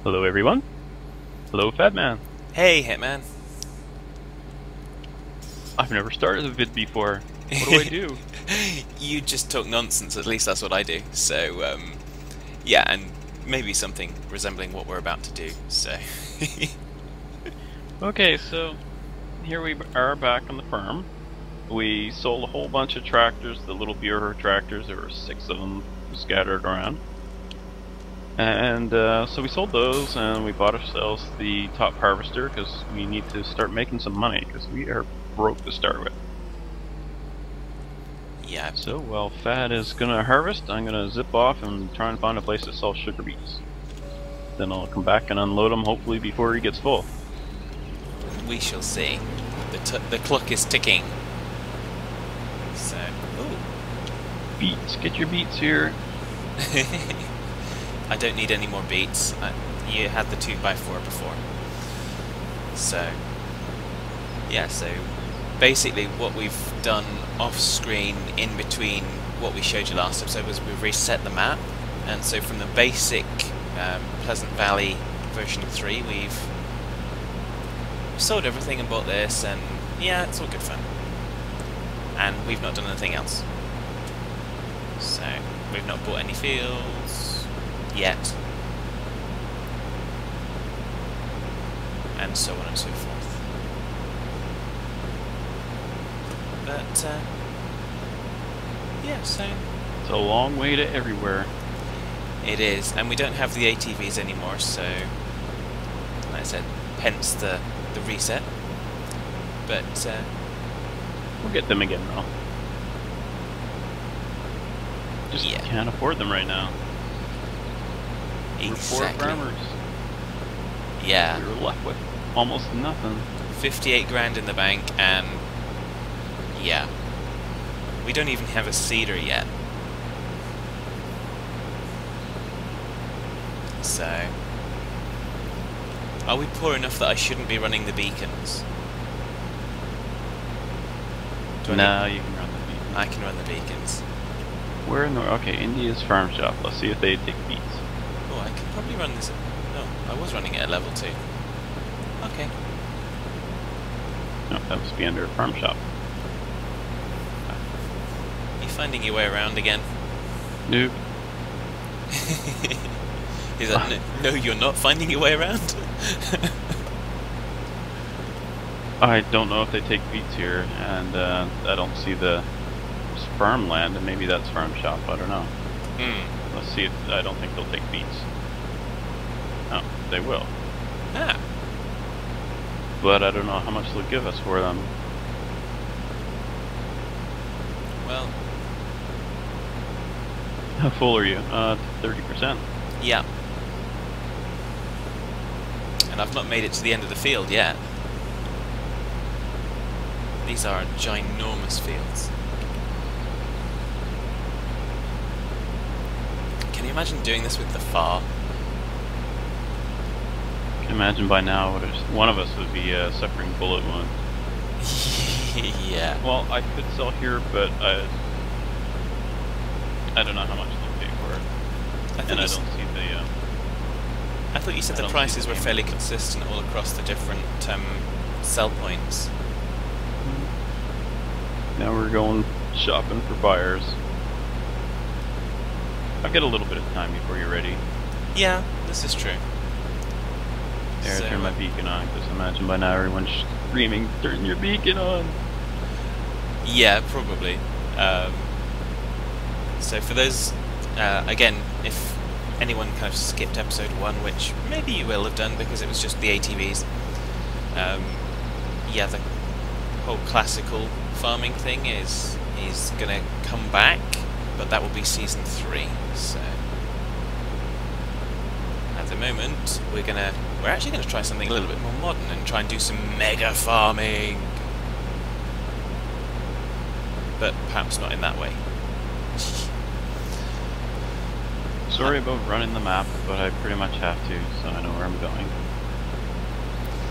Hello everyone. Hello Fatman. Hey, Hitman. I've never started a vid before. What do I do? You just talk nonsense, at least that's what I do. So, yeah, and maybe something resembling what we're about to do, so... Okay, so here we are back on the farm. We sold a whole bunch of tractors, the little Bureau tractors. There were 6 of them scattered around. And so we sold those and we bought ourselves the top harvester because we need to start making some money because we are broke to start with. Yeah. So while Fad is gonna harvest, I'm gonna zip off and try and find a place to sell sugar beets. Then I'll come back and unload them hopefully before he gets full. We shall see. The clock is ticking. So... Ooh. Beets, get your beets here. I don't need any more beats. You had the 2x4 before. So... Yeah, so... Basically what we've done off-screen in between what we showed you last episode was we've reset the map. And so from the basic Pleasant Valley version 3 we've sold everything and bought this, and yeah, it's all good fun. And we've not done anything else. So, we've not bought any fields yet. And so on and so forth. But, yeah, so... It's a long way to everywhere. It is, and we don't have the ATVs anymore, so... Like I said, hence the reset. But, We'll get them again though. Just yeah. can't afford them right now. Exactly. We're poor farmers. Yeah. We're left with almost nothing. 58 grand in the bank, and yeah, we don't even have a seeder yet. So, are we poor enough that I shouldn't be running the beacons? No, you can run the beacons. I can run the beacons. Where in the... Okay, India's farm shop. Let's see if they take beets. Oh, I can probably run this... No, I was running it at level 2. Okay. No, that must be under a farm shop. You finding your way around again? Nope. Is that no, you're not finding your way around? I don't know if they take beets here, and I don't see the farmland, and maybe that's farm shop, I don't know. Let's see if... I don't think they'll take beets. Oh, they will. Ah. But I don't know how much they'll give us for them. Well... How full are you? 30%. Yeah. And I've not made it to the end of the field yet. These are ginormous fields. Can you imagine doing this with the FAR? I can imagine by now one of us would be suffering bullet wounds. Yeah. Well, I could sell here, but I don't know how much they'll pay for it. And I don't see the... I thought you said the prices were fairly consistent all across the different sell points. Now we're going shopping for buyers. I've got a little bit of time before you're ready. Yeah, this is true. There, So, turn my beacon on, because imagine by now everyone's screaming, turn your beacon on! Yeah, probably. So for those, again, if anyone kind of skipped episode 1, which maybe you will have done because it was just the ATVs, yeah, the whole classical farming thing is gonna come back, but that will be season 3. So at the moment, we're actually gonna try something a little bit more modern and try and do some mega farming, but perhaps not in that way. Sorry about running the map, but I pretty much have to, so I know where I'm going.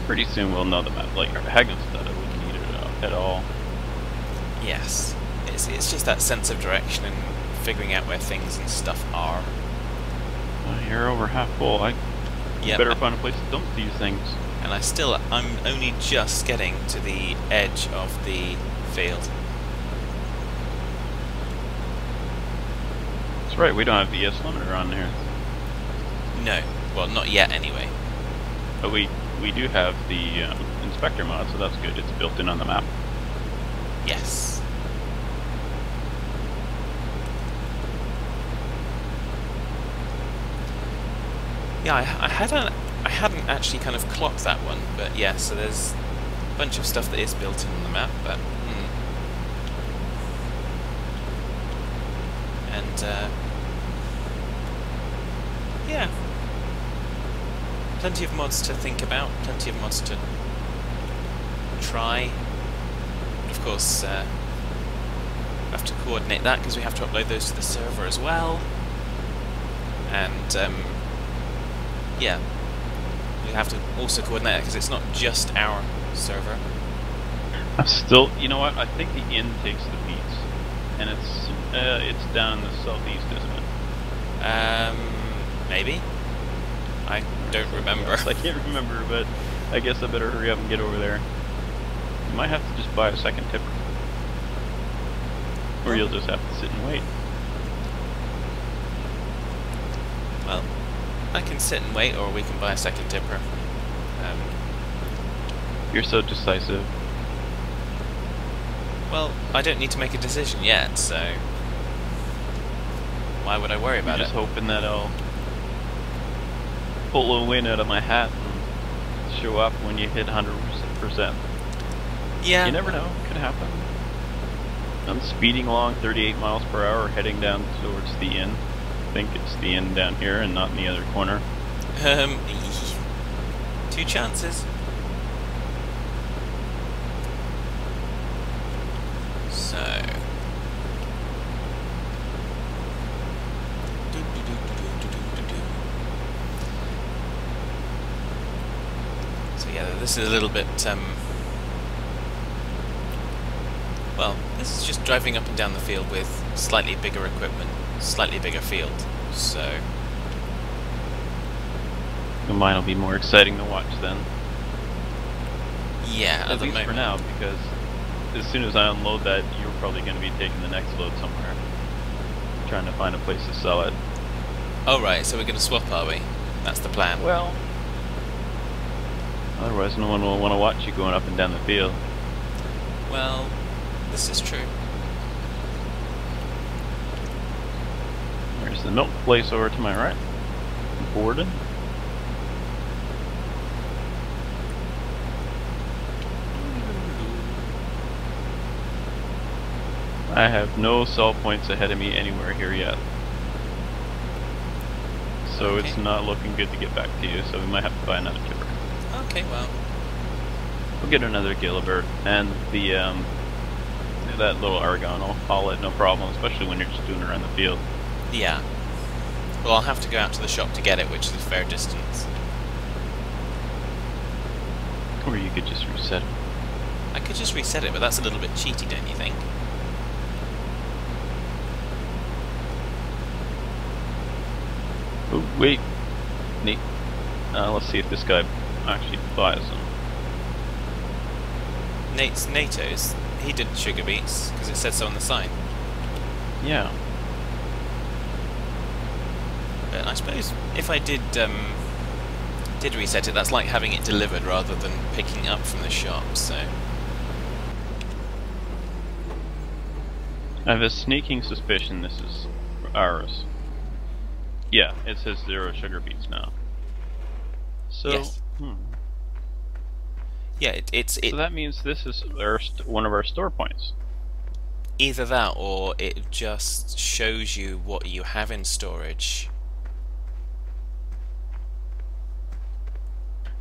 Pretty soon we'll know the map. Like, Hagen said, I wouldn't need it at all. Yes, it's just that sense of direction and figuring out where things and stuff are. You're over half full. I You Yep. better find a place to dump these things. And I'm only just getting to the edge of the field. That's right, we don't have the ES limiter on here. No, well, not yet anyway. But we do have the inspector mod, so that's good. It's built in on the map. Yes. Yeah, I hadn't actually kind of clocked that one, but yeah, so there's a bunch of stuff that is built in on the map, but and yeah, plenty of mods to think about, plenty of mods to try. Of course, we have to coordinate that because we have to upload those to the server as well, and yeah, we have to also coordinate that because it's not just our server. I'm still, you know what? I think the inn takes the beats, and it's down in the southeast, isn't it? Maybe. I don't remember. I can't remember, but I guess I better hurry up and get over there. You might have to just buy a second tipper, or you'll just have to sit and wait. Well, I can sit and wait, or we can buy a second tipper. You're so decisive. Well, I don't need to make a decision yet, so why would I worry about I'm it? just hoping that I'll pull a win out of my hat and show up when you hit 100%. Yeah. You never know. Could happen. I'm speeding along 38 miles per hour, heading down towards the inn. I think it's the inn down here and not in the other corner. Two chances. So. So yeah, this is a little bit, well, this is just driving up and down the field with slightly bigger equipment, slightly bigger field, so... Mine will be more exciting to watch then. Yeah, at least for now, because as soon as I unload that, you're probably going to be taking the next load somewhere, trying to find a place to sell it. Oh right, so we're going to swap, are we? That's the plan. Well, otherwise no one will want to watch you going up and down the field. Well, this is true. There's the milk place over to my right. Borden. I have no sell points ahead of me anywhere here yet. So okay. It's not looking good to get back to you, so we might have to buy another tipper. Okay, well. We'll get another Gilbert, and the that little Argon will haul it no problem, especially when you're just doing it around the field. Yeah. Well, I'll have to go out to the shop to get it, which is a fair distance. Or you could just reset it. I could just reset it, but that's a little bit cheaty, don't you think? Oh, wait. Neat. Let's see if this guy actually buys them. NATO's, he did sugar beets, because it said so on the sign. Yeah. But I suppose if I did reset it, that's like having it delivered rather than picking up from the shop, so... I have a sneaking suspicion this is ours. Yeah, it says 0 sugar beets now. So, yes. Yeah, so that means this is our one of our store points. Either that, or it just shows you what you have in storage.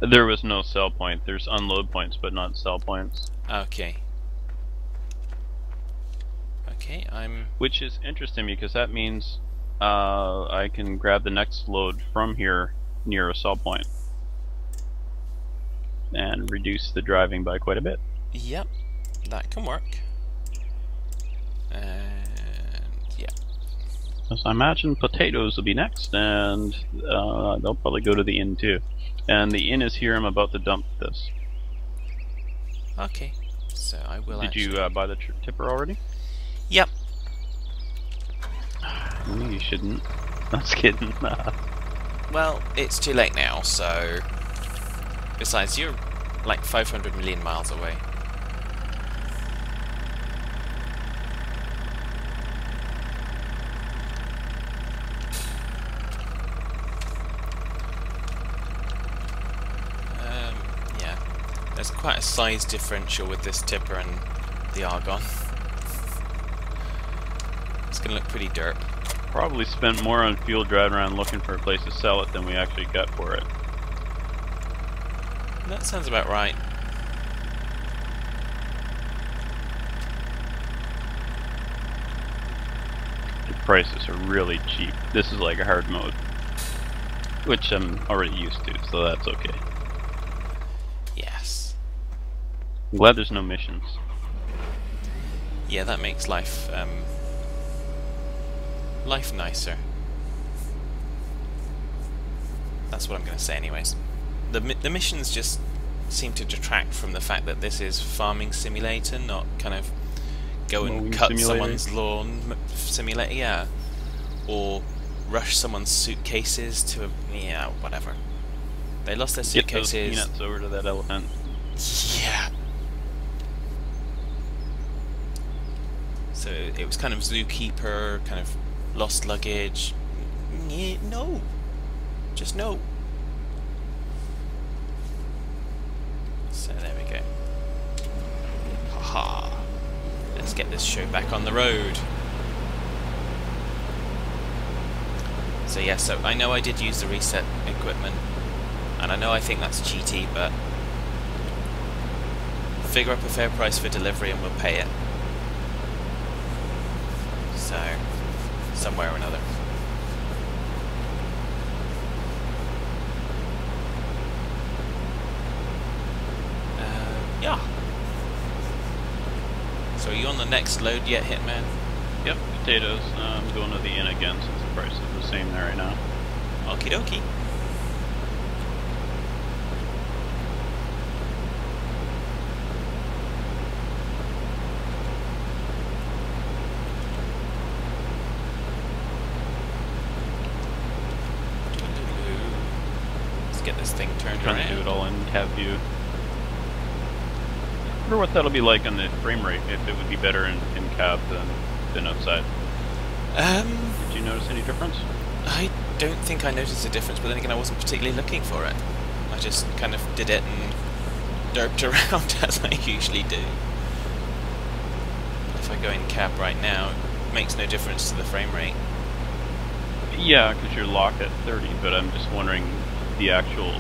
There was no sell point. There's unload points, but not sell points. Okay. Okay, Which is interesting because that means I can grab the next load from here near a sell point and reduce the driving by quite a bit. Yep, that can work. And yeah. So I imagine potatoes will be next, and they'll probably go to the inn too. And the inn is here. I'm about to dump this. Okay, so I will. Did you buy the tipper already? Yep. You shouldn't. That's kidding. Well, it's too late now, so... Besides, you're like 500 million miles away. Yeah. There's quite a size differential with this tipper and the Argon. It's gonna look pretty derp. Probably spent more on fuel driving around looking for a place to sell it than we actually got for it. That sounds about right. The prices are really cheap. This is like a hard mode, which I'm already used to, so that's okay. Yes. I'm glad there's no missions. Yeah, that makes life life nicer. That's what I'm going to say anyways. The missions just seem to detract from the fact that this is farming simulator, not kind of go and Mowing cut simulator. someone's lawn simulator, yeah. Or rush someone's suitcases to a, yeah, whatever. They lost their Get those suitcases. peanuts over to that elephant. Yeah. So it was kind of zookeeper, kind of lost luggage. Yeah, no. Just no. So there we go. Haha. Let's get this show back on the road. So yeah, so I know I did use the reset equipment, and I know I think that's cheaty, but figure up a fair price for delivery and we'll pay it. So, somewhere or another. Yeah. So are you on the next load yet, Hitman? Yep, potatoes. I'm going to the inn again since the price is the same there right now. Okie dokie. Let's get this thing turned Trying around. to do it all in cab view. I wonder what that'll be like on the frame rate, if it would be better in cab than outside. Did you notice any difference? I don't think I noticed a difference, but then again I wasn't particularly looking for it. I just kind of did it and derped around as I usually do. If I go in cab right now, it makes no difference to the frame rate. Yeah, because you're locked at 30, but I'm just wondering the actual,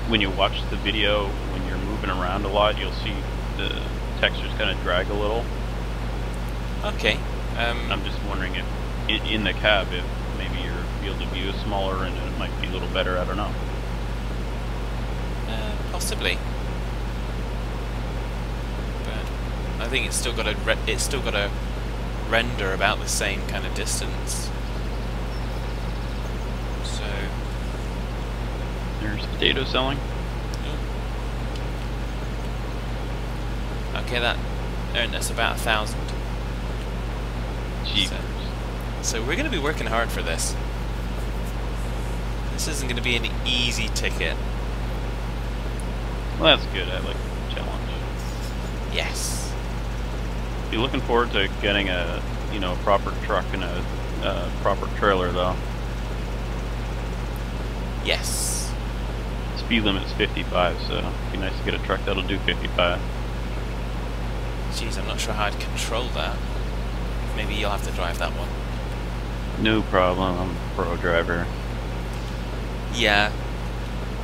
when you watch the video, when you're moving around a lot, you'll see the textures kind of drag a little. Okay. I'm just wondering if, in the cab, if maybe your field of view is smaller and it might be a little better, I don't know. Possibly. But I think it's still got to render about the same kind of distance. So There's potato selling. okay, that earned us about 1,000. Jeepers. So we're going to be working hard for this. This isn't going to be an easy ticket. Well, that's good. I like the challenge. Yes. Be looking forward to getting a proper truck and a proper trailer though. Yes. Speed limit's 55, so it'd be nice to get a truck that'll do 55. Jeez, I'm not sure how I'd control that. Maybe you'll have to drive that one. No problem. I'm a pro driver. Yeah.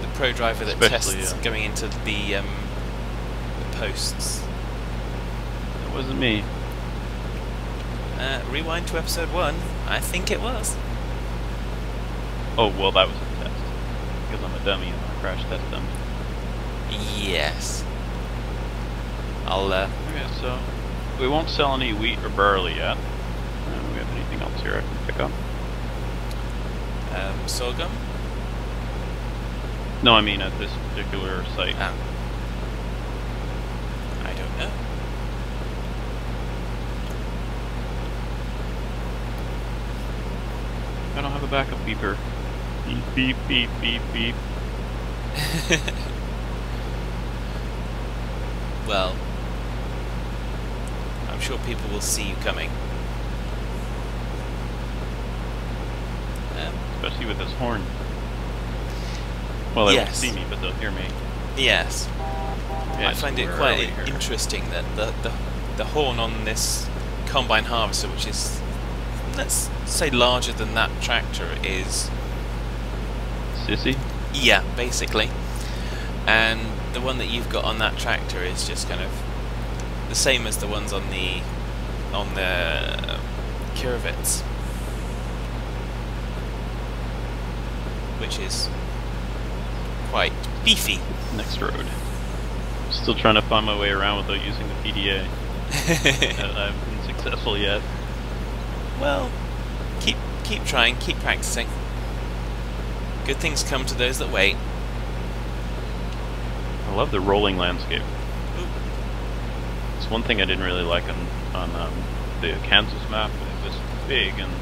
The pro driver that Especially, tests going into the posts. That wasn't me. Rewind to episode 1. I think it was. Oh, well, that was a test. Because I'm a dummy and I crash test them. Yes. I'll Okay, so we won't sell any wheat or barley yet. Do we have anything anything else here I can pick up? Sorghum? No, I mean at this particular site. I don't know. I don't have a backup beeper. Beep, beep, beep, beep, beep. Well, I'm sure people will see you coming. Especially with this horn. Well, they won't Yes. see me, but they'll hear me. Yes. I Yes, find it where are quite we here? interesting that the horn on this combine harvester, which is, let's say, larger than that tractor, is... Sissy? Yeah, basically. And the one that you've got on that tractor is just kind of the same as the ones on the Curvets, which is quite beefy. Next road. Still trying to find my way around without using the PDA. I haven't been successful yet. Well, keep trying, keep practicing. Good things come to those that wait. I love the rolling landscape. Ooh. It's one thing I didn't really like on the Kansas map. It was big and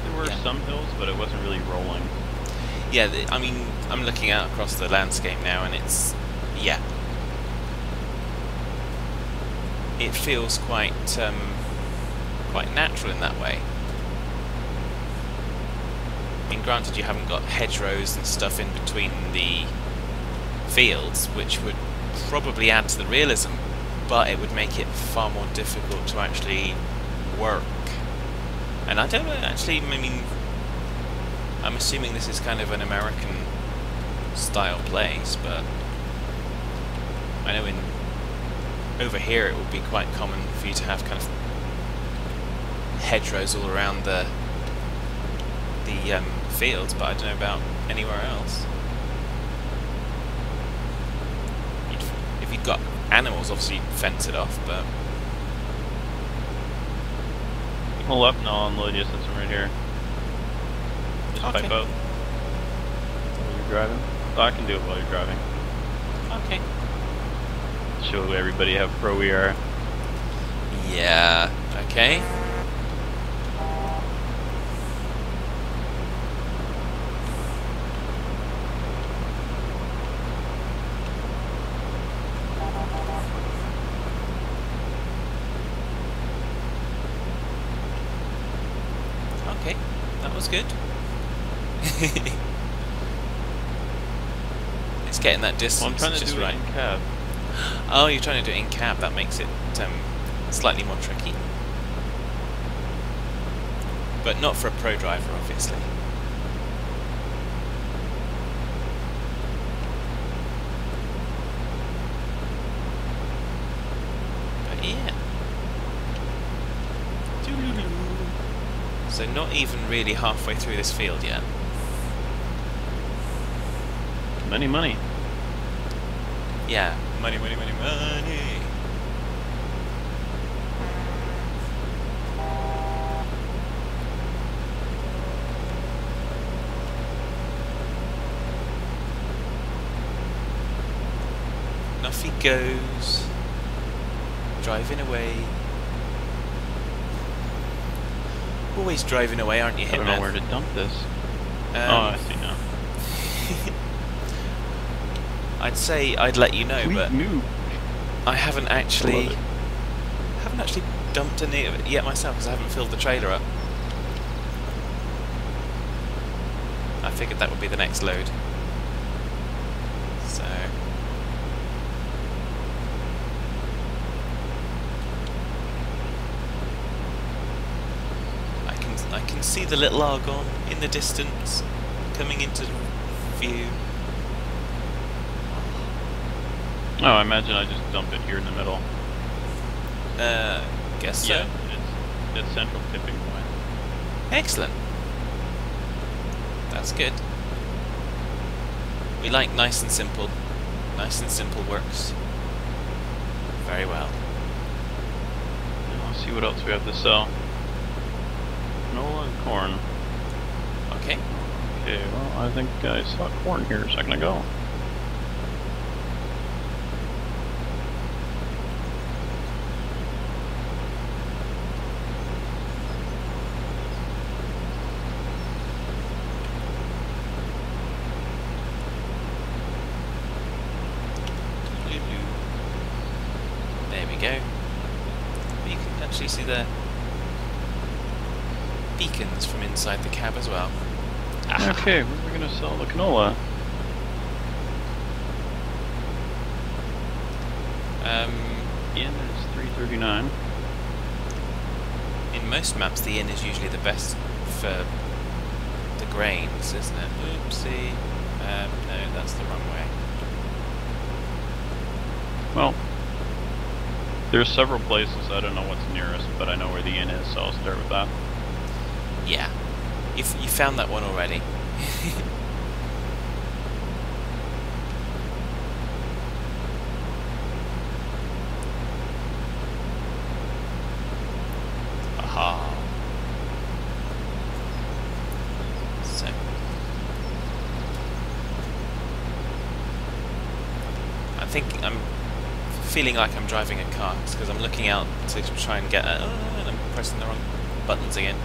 there were some hills, but it wasn't really rolling. Yeah, I mean, I'm looking out across the landscape now, and it's, yeah, it feels quite natural in that way. I mean, granted, you haven't got hedgerows and stuff in between the fields, which would probably add to the realism, but it would make it far more difficult to actually work. And I don't know, actually, I mean, I'm assuming this is kind of an American style place, but I know over here it would be quite common for you to have kind of hedgerows all around the fields, but I don't know about anywhere else. If you've got animals, obviously you'd fence it off, but... Pull up, no, I'll unload you since I'm right here. Just Okay. pipe out. While you're driving? Oh, I can do it while you're driving. Okay. Show everybody how pro we are. Yeah, okay. Okay, that was good. It's getting that distance. Well, I'm trying to just do right. it in cab. Oh, you're trying to do it in cab. That makes it slightly more tricky. But not for a pro driver, obviously. But yeah. So not even really halfway through this field yet. Money, money. Yeah, money, money, money, money. Off he goes, driving away. Always driving away, aren't you, I don't know Hitman? where to dump this. Oh, I see now. I'd say I'd let you know, Sweet but move. I haven't actually Love it. dumped any of it yet myself because I haven't filled the trailer up. I figured that would be the next load. So I can see the little argon in the distance coming into view. Oh, I imagine I just dump it here in the middle. Guess so. Yeah, it's central tipping point. Excellent. That's good. We like nice and simple. Nice and simple works very well. Now, let's see what else we have to sell. canola and corn. Okay. Okay, well, I think I saw corn here a second ago. There we go. You can actually see the beacons from inside the cab as well. Okay, where are we going to sell the canola? Inn is $3.39. In most maps, the inn is usually the best for the grains, isn't it? Oopsie. No, that's the wrong way. Well, there's several places. I don't know what's nearest, but I know where the inn is, so I'll start with that. Yeah. You found that one already. Aha. So. I think I'm feeling like I'm driving a car because I'm looking out to try and get and I'm pressing the wrong buttons again.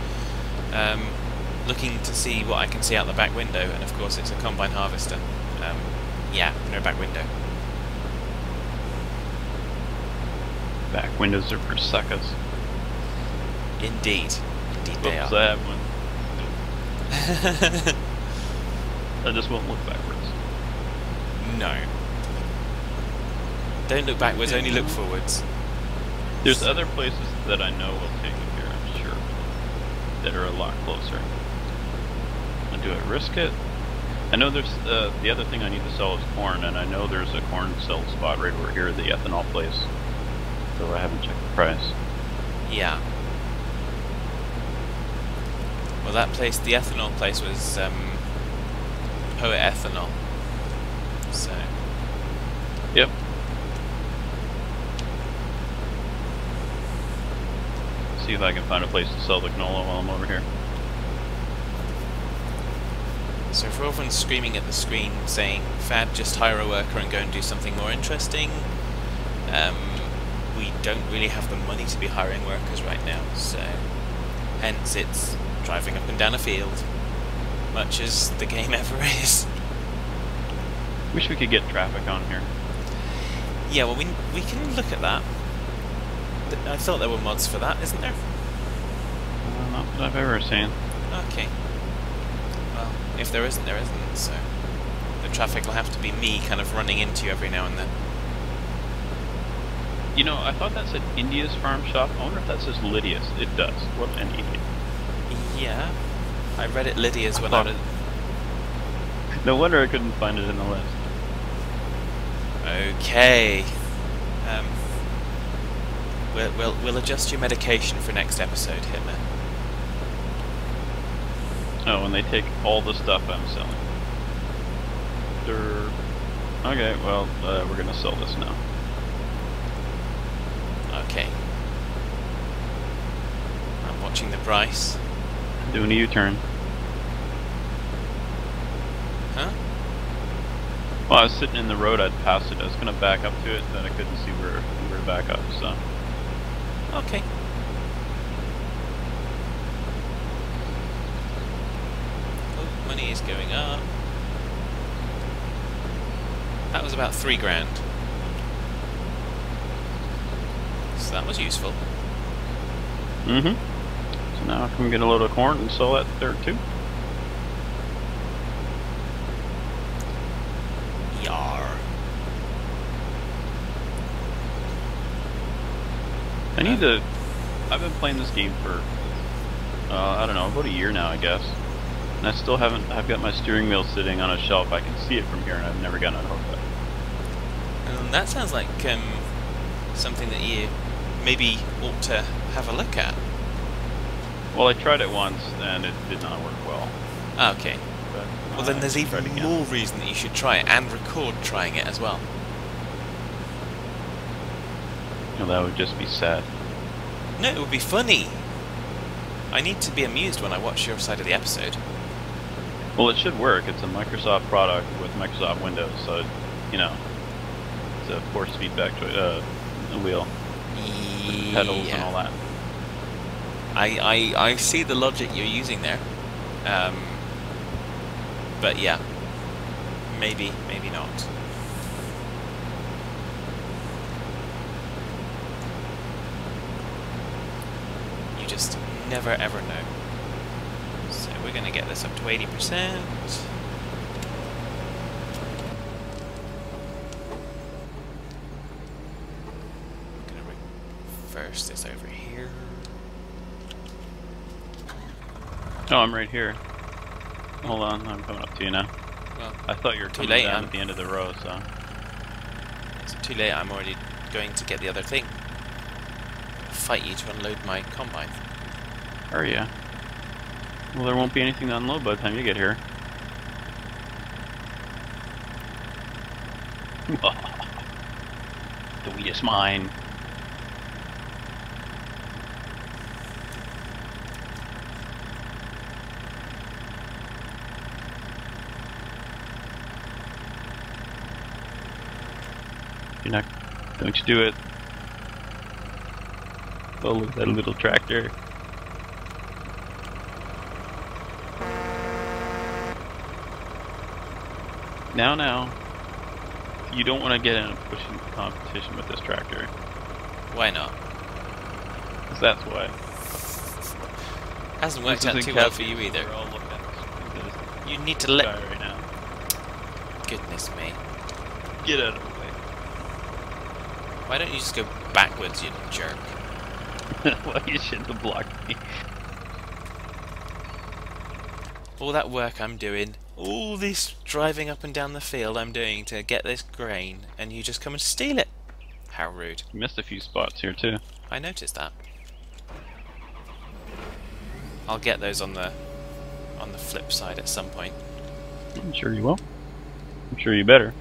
Looking to see what I can see out the back window, and of course it's a combine harvester. Yeah, no back window. Back windows are for suckers. Indeed. Indeed they Oops, are. I have one. I just won't look backwards. No. Don't look backwards, only look forwards. There's other places that I know will take it here, I'm sure, that are a lot closer. Do I risk it? I know there's the other thing I need to sell is corn, and I know there's a corn sell spot right over here, the ethanol place. Though I haven't checked the price. Yeah. Well, that place, the ethanol place, was Poet Ethanol. So. Yep. See if I can find a place to sell the canola while I'm over here. So for everyone screaming at the screen saying, Fad, just hire a worker and go and do something more interesting, we don't really have the money to be hiring workers right now, so hence it's driving up and down a field, much as the game ever is. Wish we could get traffic on here. Yeah, well we can look at that. I thought there were mods for that, isn't there? Not that I've ever seen. Okay. Well, if there isn't, there isn't, so the traffic will have to be me kind of running into you every now and then. You know, I thought that said India's farm shop. I wonder if that says Lydia's. It does. What an idiot. Yeah. I read it Lydia's when I was... No wonder I couldn't find it in the list. Okay. We'll adjust your medication for next episode, Hitman. Oh, and they take all the stuff I'm selling. Okay, well, we're gonna sell this now. Okay. I'm watching the price. Doing a U-turn. Huh? Well, I was sitting in the road, I'd passed it. I was gonna back up to it, then I couldn't see where to back up, so. Okay. Oh, money is going up. That was about $3 grand. So that was useful. Mm-hmm. So now I can get a load of corn and sell that there too. Yar. I need to... I've been playing this game for, I don't know, about a year now, I guess. And I still haven't... I've got my steering wheel sitting on a shelf. I can see it from here, and I've never gotten it hooked up. That sounds like something that you maybe ought to have a look at. Well, I tried it once, and it did not work well. Okay. But, Well, then there's even more reason that you should try it and record trying it as well. Well, that would just be sad. No, it would be funny. I need to be amused when I watch your side of the episode. Well, it should work. It's a Microsoft product with Microsoft Windows, so, you know, it's a force feedback wheel. With pedals and all that. I see the logic you're using there. But yeah, maybe not. You just never ever know. So we're gonna get this up to 80%. Gonna reverse this over here. Oh, I'm right here. Hold on, I'm coming up to you now. Well, I thought you were too coming late, down at the end of the row, so... It's too late, I'm already going to get the other thing. Fight you to unload my combine. Are ya? Well, there won't be anything to unload by the time you get here. The wheat is mine. You're not... Don't you do it. Oh, look at that little tractor. Now. You don't want to get in a pushing competition with this tractor. Why not? 'Cause that's why. Hasn't worked out too well for you either. You need to let... right now. Goodness me. Get out of the way. Why don't you just go backwards, you jerk? Well, you shouldn't have blocked me. All that work I'm doing, all this driving up and down the field I'm doing to get this grain, and you just come and steal it. How rude. You missed a few spots here too. I noticed that. I'll get those on the flip side at some point. I'm sure you will. I'm sure you better.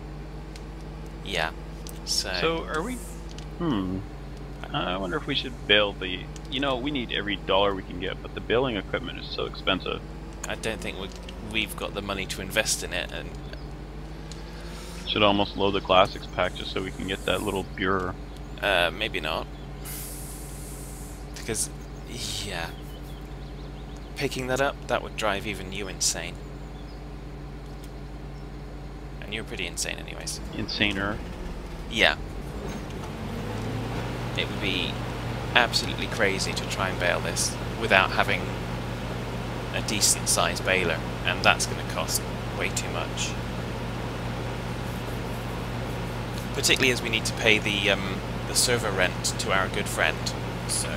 Yeah. So are we... I wonder if we should bail the... You know, we need every dollar we can get, but the baling equipment is so expensive. I don't think we've got the money to invest in it, and... Should almost load the classics pack just so we can get that little Bureau. Maybe not. Because, yeah. Picking that up, that would drive even you insane. And you're pretty insane anyways. Insaner. Yeah. It would be absolutely crazy to try and bail this without having a decent sized baler, and that's going to cost way too much. Particularly as we need to pay the server rent to our good friend, so...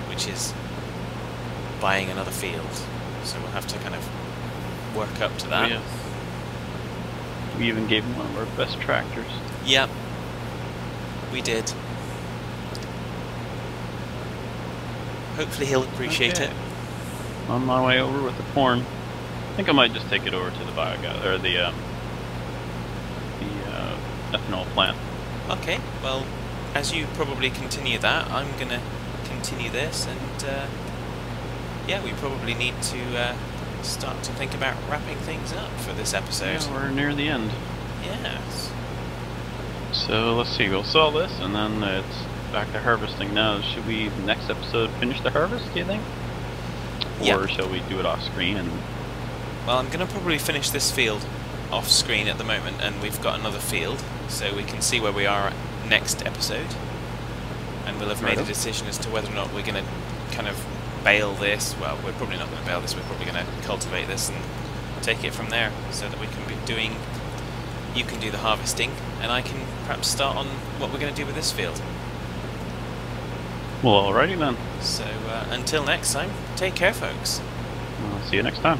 which is buying another field, so we'll have to kind of work up to that. Oh, yeah. We even gave him one of our best tractors. Yep, we did. Hopefully he'll appreciate it. On my way over with the corn. I think I might just take it over to the biogas or the ethanol plant. Okay, well, as you probably continue that, I'm gonna continue this, and yeah, we probably need to start to think about wrapping things up for this episode. Yeah, we're near the end. Yes. So let's see, we'll sell this, and then it's back to harvesting now. Should we, next episode, finish the harvest, do you think? Yep. Or shall we do it off screen? And well, I'm going to probably finish this field off screen at the moment, and we've got another field, so we can see where we are next episode. And we'll have made a decision as to whether or not we're going to kind of bale this. Well, we're probably not going to bale this, we're probably going to cultivate this and take it from there, so that we can be doing... You can do the harvesting, and I can perhaps start on what we're going to do with this field. well, alrighty then. So, until next time, take care, folks. I'll see you next time.